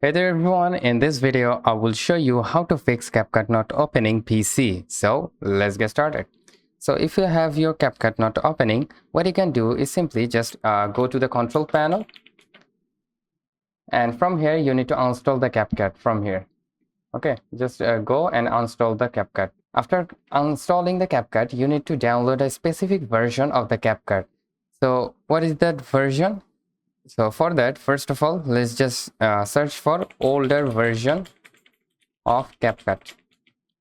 Hey there everyone, in this video I will show you how to fix Capcut not opening PC. So let's get started. So if you have your Capcut not opening, what you can do is simply just go to the control panel, and from here you need to install the Capcut from here. Okay, just go and install the Capcut. After installing the Capcut, you need to download a specific version of the Capcut. So what is that version? So for that, first of all, let's just search for older version of Capcut.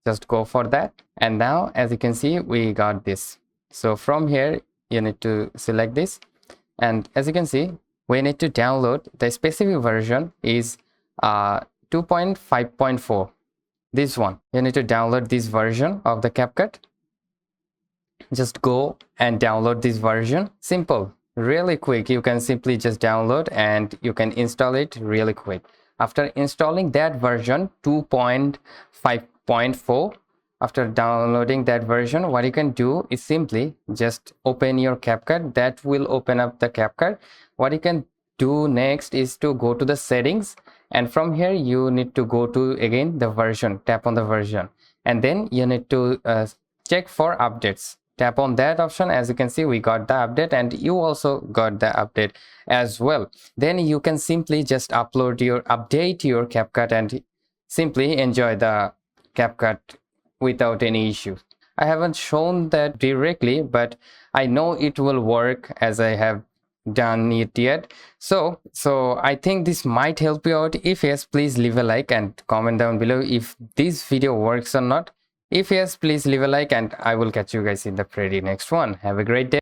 Just go for that, and now as you can see we got this. So from here you need to select this, and as you can see we need to download the specific version is 2.5.4. this one. You need to download this version of the Capcut. Just go and download this version. Simple, really quick. You can simply just download and you can install it really quick. After installing that version 2.5.4, after downloading that version, what you can do is simply just open your Capcut. That will open up the Capcut. What you can do next is to go to the settings, and from here you need to go to again the version, tap on the version, and then you need to check for updates. Tap on that option. As you can see we got the update, and you also got the update as well. Then you can simply just update your Capcut and simply enjoy the Capcut without any issues. I haven't shown that directly, but I know it will work as I have done it yet. So I think this might help you out. If yes, please leave a like and comment down below if this video works or not. If yes, please leave a like, and I will catch you guys in the pretty next one. Have a great day.